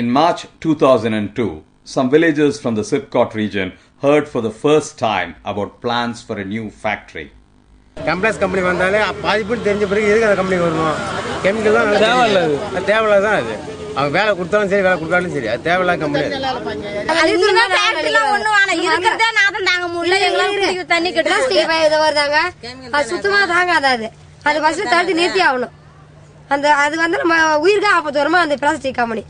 In March 2002, some villagers from the SIPCOT region heard for the first time about plans for a new factory. Complex company வந்தாலே பாதிப்பு தெரிஞ்ச பிறகு எதுக்கு அந்த company வரணும்? Chemical தான் தேவையில்லை தான் அது. அவங்க வேலை கொடுத்தாலும் சரி வேலை கொடுத்தாலும் சரி அது தேவையில்லாத கம்பெனி. அதுக்குன்னா ஃபேக்டரிலாம் ஒண்ணும் வேணாம். இருக்கிறதே நாதம் தாங்க முடியல. எங்களுக்கு குடிக்க தண்ணி கட்டலாம் ஸ்டீவா இத வருதாங்க. அது சுத்தமா தாங்காது அது. அது ஃபர்ஸ்ட் தடுத்து நிறுத்தி ஆகணும். அந்த அது வந்து நம்ம உயிருக்கு ஆபத்து வருமா அந்த plastic company.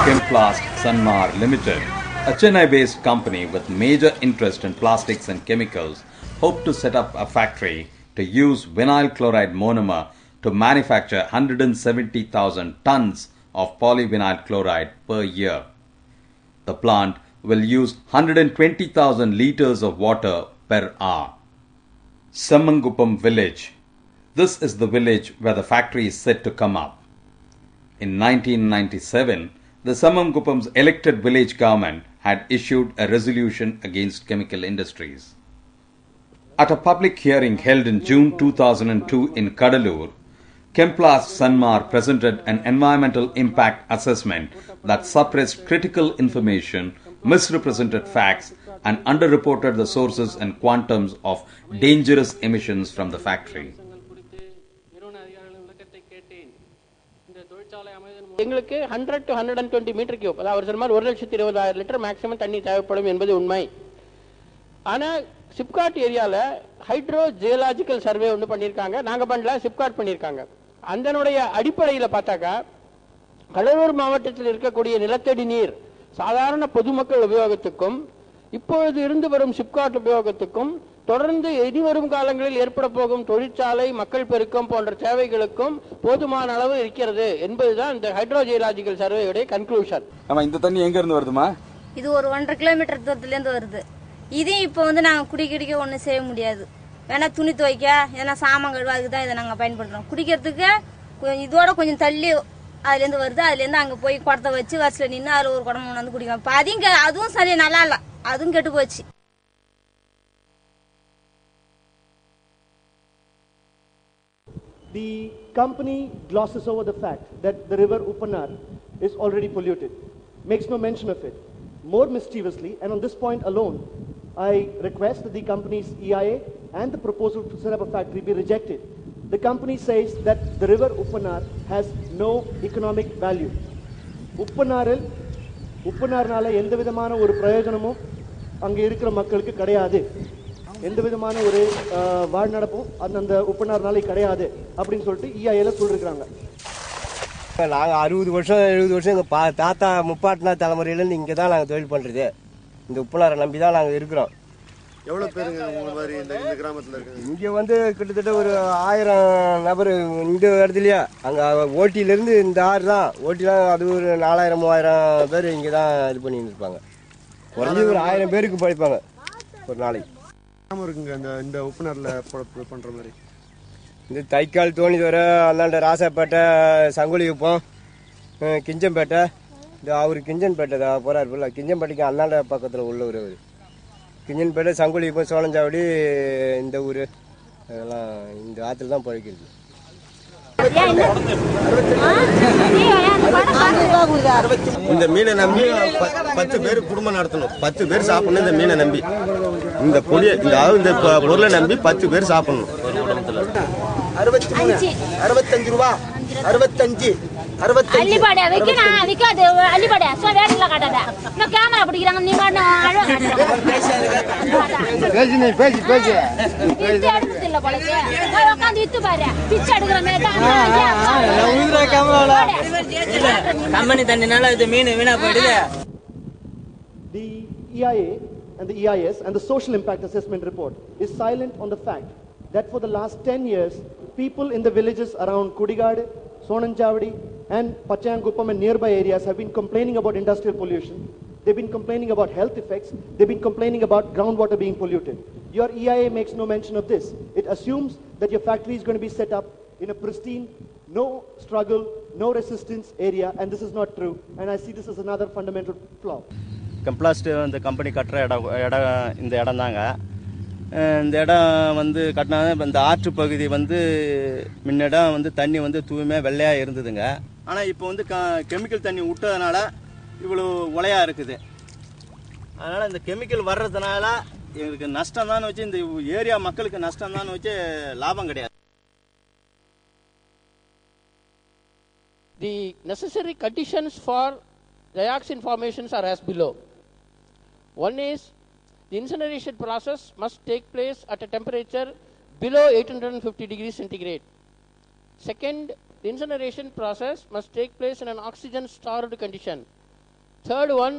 Chemplast Sanmar Limited, a Chennai-based company with major interest in plastics and chemicals, hoped to set up a factory to use vinyl chloride monomer to manufacture 170,000 tons of polyvinyl chloride per year. The plant will use 120,000 liters of water per hour. Semangupam village. This is the village where the factory is set to come up. In 1997, the Semangupam's elected village government had issued a resolution against chemical industries. At a public hearing held in June 2002 in Cuddalore, Chemplast Sanmar presented an environmental impact assessment that suppressed critical information, misrepresented facts, and underreported the sources and quantums of dangerous emissions from the factory. எங்களுக்கு 100 to 120 metre cube அதாவது ஒரு மாதிரி 1,20,000 litre maximum தண்ணி தேவைப்படும் என்பது உண்மை. ஆனால் சிப்காட் ஏரியாவில் ஹைட்ரோ ஜியோலாஜிக்கல் சர்வே ஒன்று பண்ணியிருக்காங்க. நாங்கள் பண்ணல, சிப்காட் பண்ணியிருக்காங்க. அதனுடைய அடிப்படையில் பார்த்தாக்கா கடலூர் மாவட்டத்தில் இருக்கக்கூடிய நிலத்தடி நீர் சாதாரண பொதுமக்கள் உபயோகத்துக்கும் இப்பொழுது இருந்து வரும் சிப்காட் உபயோகத்துக்கும் தொடர்ந்து இனிவரும் காலங்களில் ஏற்பட போகும் தொழிற்சாலை மக்கள் பெருக்கம் போன்ற தேவைகளுக்கும் போதுமான அளவு இருக்கிறது என்பதுதான் இந்த ஹைட்ரோ ஜியோலாஜிக்கல் சர்வேயுடைய கன்க்ளூஷன். ஆமா, இந்த தண்ணி எங்க இருந்து வருதுமா? இது ஒரு 1.5 கிலோமீட்டர் தூரத்துல இருந்து வருது. இதையும் இப்போ வந்து நாங்க குடிக்க ஒன்றும் செய்ய முடியாது. வேணா துணி துவைக்க ஏன்னா சாமான் கழுவாதுக்கு தான் இதை நாங்க பயன்படுத்துறோம். குடிக்கிறதுக்கு இதோட கொஞ்சம் தள்ளி அதுல இருந்து வருது. அதுல இருந்து அங்க போய் குடத்தை வச்சு வரிசையில நின்று அதுல ஒரு குடம் வந்து குடிக்கலாம். அதுவும் சரி நல்லா இல்ல, அதுவும் கெட்டு போச்சு. The company glosses over the fact that the river Uppanar is already polluted, makes no mention of it. More mischievously, and on this point alone, I request that the company's EIA and the proposal to set up a factory be rejected. The company says that the river Uppanar has no economic value. உப்பனார்னால எந்த விதமான ஒரு பிரயோஜனமும் அங்கே இருக்கிற மக்களுக்கு கிடையாது. எந்த விதமான ஒரு வாழ்நடப்பும் அந்த உப்பனார்னாலே கிடையாது அப்படின்னு சொல்லிட்டு இஐஏல சொல்லிருக்காங்க. நாங்கள் 60 வருஷம் 70 வருஷம் எங்கள் தாத்தா முப்பாட்டினா தலைமுறையிலேருந்து இங்கே தான் நாங்கள் தொழில் பண்ணுறது. இந்த உப்பனாரை நம்பி தான் நாங்கள் இருக்கிறோம். எவ்வளோ பேருங்க உங்களை மாதிரி இந்த கிராமத்தில் இருக்காங்க? இங்கே வந்து கிட்டத்தட்ட ஒரு 1000 நபர் இந்த இடத்துலையா. அங்கே ஓட்டியிலேருந்து இந்த ஆறு தான் ஓட்டிலாம் அது ஒரு 4000-3000 பேர் இங்கே தான் இது பண்ணிட்டு இருப்பாங்க. குறைஞ்சி ஒரு 1000 பேருக்கு படிப்பாங்க ஒரு நாளைக்கு. இருக்குங்க இந்த உப்புநரில் பண்ணுற மாதிரி இந்த தைக்கால் தோணிதுவரை அந்தாண்ட ராசாப்பேட்டை சங்குலிகுப்பம் கிஞ்சம்பேட்டை இந்த அவர் கிஞ்சன்பேட்டை தான் போகிறார் இல்லை கிஞ்சம்பேட்டைக்கு அந்தாண்ட பக்கத்தில் உள்ள ஊர் அவர் கிஞ்சன்பேட்டை சங்குலிகுப்பம் சோழஞ்சாவடி இந்த ஊர் அதெல்லாம் இந்த ஆற்றுல தான் பழக்கிறது. இந்த மீனை நம்பி 10 பேர் குடும்பம் நடத்தணும். 10 பேர் சாப்பிடணும். இந்த மீனை நம்பி இந்த பொடியை இந்த பொருளை நம்பி 10 பேர் சாப்பிடணும். 65 ரூபா 65 அள்ளிபாடை வைக்க நான் விக்காது அள்ளிபாடை சோ வேடல காட்டாத நான் கேமரா பிடிக்கறாங்க நீ மாட்ட பேசி இல்ல போலயே நான் உட்கார்ந்து வித்து பாரு பிச்சை எடுக்கற மேட்டா நான் உயிரா கேமரால கம்பெனி தண்ணினால இது மீன் வீணா போயிடுது. The EIA and the EIS and the social impact assessment report is silent on the fact that for the last 10 years people in the villages around Kudigad, Sonanjavadi and Pachayanguppam and nearby areas have been complaining about industrial pollution. They've been complaining about health effects. They've been complaining about groundwater being polluted. Your EIA makes no mention of this. It assumes that your factory is going to be set up in a pristine, no struggle, no resistance area, and this is not true. And I see this as another fundamental flaw. Chemplast இந்த company கட்டுற இடம் இந்த இடம் தாங்க. இந்த இடம் வந்து கட்டினா இந்த ஆற்று பகுதி வந்து முன்னிடம் வந்து தண்ணி வந்து தூய்மையாக வெள்ளையாக இருந்ததுங்க. ஆனால் இப்போ வந்து கெமிக்கல் தண்ணி விட்டதுனால இவ்வளோ உலையாக இருக்குது. அதனால் இந்த கெமிக்கல் வர்றதுனால எங்களுக்கு நஷ்டம் தான் வச்சு, இந்த ஏரியா மக்களுக்கு நஷ்டம் தான் வச்சு, லாபம் கிடையாது. The necessary conditions for dioxin formations are as below. One is the incineration process must take place at a temperature below 850 degrees centigrade. Second, the incineration process must take place in an oxygen starved condition. Third one,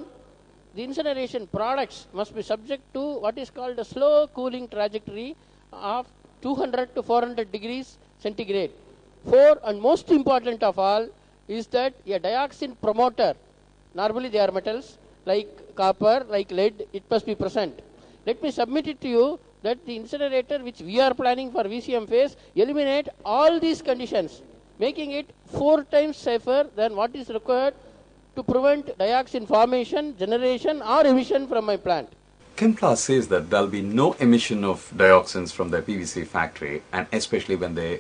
the incineration products must be subject to what is called a slow cooling trajectory of 200 to 400 degrees centigrade. Four, and most important of all, is that a dioxin promoter, normally they are metals like copper, like lead, it must be present. Let me submit it to you that the incinerator which we are planning for VCM phase eliminate all these conditions, making it 4 times safer than what is required to prevent dioxin formation, generation or emission from my plant. Chemplast says that there will be no emission of dioxins from their PVC factory, and especially when they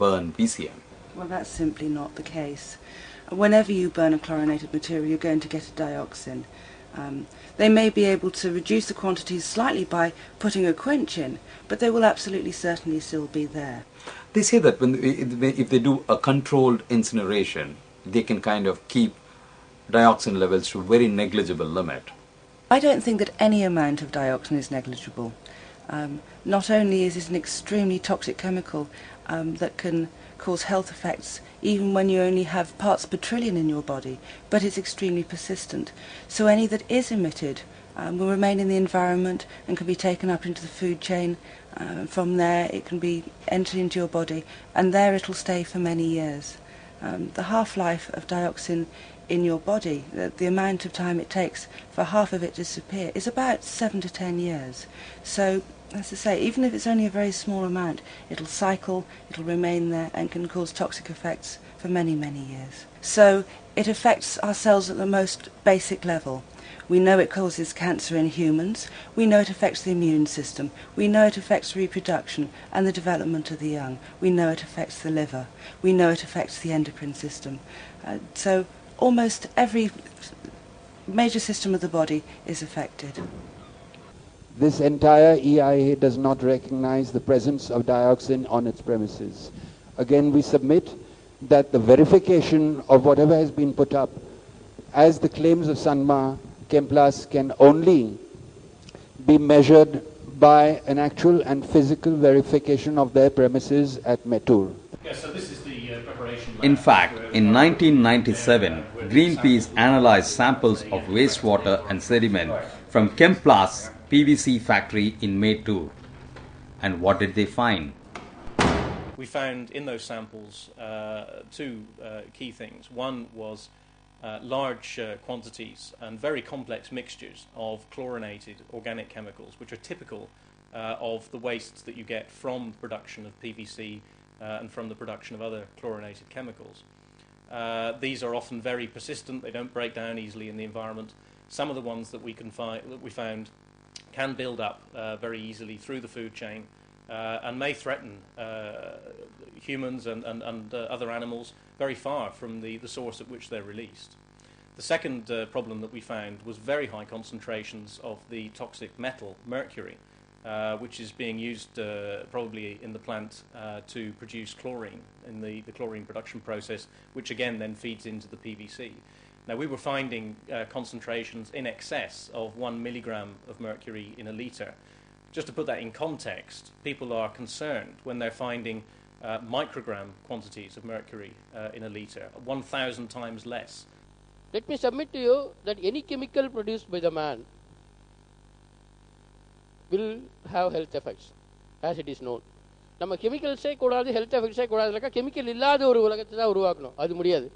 burn PCM. Well, that's simply not the case. Whenever you burn a chlorinated material, you're going to get a dioxin. They may be able to reduce the quantities slightly by putting a quench in, but they will absolutely certainly still be there. They say that if they do a controlled incineration, they can kind of keep dioxin levels to a very negligible limit. I don't think that any amount of dioxin is negligible. Not only is it an extremely toxic chemical that can cause health effects even when you only have parts per trillion in your body, but it's extremely persistent. So any that is emitted will remain in the environment and can be taken up into the food chain. From there it can be entered into your body, and there it will stay for many years. The half-life of dioxin in your body, the amount of time it takes for half of it to disappear, is about 7 to 10 years. So, as I say, even if it's only a very small amount, it'll cycle, it'll remain there and can cause toxic effects for many, many years. So it affects our cells at the most basic level. We know it causes cancer in humans, we know it affects the immune system, we know it affects reproduction and the development of the young, we know it affects the liver, we know it affects the endocrine system. So almost every major system of the body is affected. This entire EIA does not recognize the presence of dioxin on its premises. Again, we submit that the verification of whatever has been put up as the claims of Sanma Chemplast can only be measured by an actual and physical verification of their premises at Mettur. Yes, so this is the preparation. In fact, in 1997, Greenpeace analyzed samples of wastewater and sediment from Chemplast's PVC factory in Mettur. And what did they find? We found in those samples two key things. One was large quantities and very complex mixtures of chlorinated organic chemicals, which are typical of the wastes that you get from the production of PVC and from the production of other chlorinated chemicals. These are often very persistent, they don't break down easily in the environment. Some of the ones that we found can build up very easily through the food chain and may threaten humans and other animals very far from the source at which they're released. The second problem that we found was very high concentrations of the toxic metal, mercury, which is being used probably in the plant to produce chlorine in the chlorine production process, which again then feeds into the PVC. Now, we were finding concentrations in excess of 1 milligram of mercury in a litre. Just to put that in context, people are concerned when they're finding microgram quantities of mercury in a litre, 1,000 times less. Let me submit to you that any chemical produced by the man will have health effects, as it is known. நம்ம கெமிக்கல்ஸே கூடாது, health எஃபெக்ட்ஸே கூடாது, chemical இல்லாத ஒரு உலகத்தை தான் உருவாக்கணும். அது முடியாது.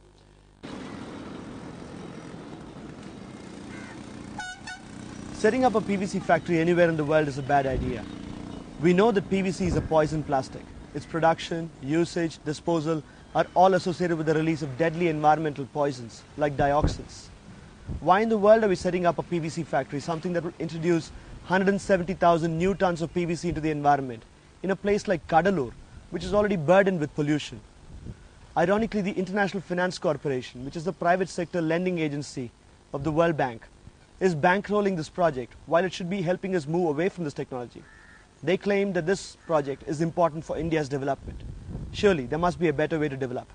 Setting up a PVC factory anywhere in the world is a bad idea. We know that PVC is a poison plastic. Its production, usage, disposal are all associated with the release of deadly environmental poisons like dioxins. Why in the world are we setting up a PVC factory, something that will introduce 170,000 new tons of PVC into the environment in a place like Cuddalore, which is already burdened with pollution. Ironically, the International Finance Corporation, which is the private sector lending agency of the World Bank, is bankrolling this project while it should be helping us move away from this technology. They claim that this project is important for India's development. Surely, there must be a better way to develop.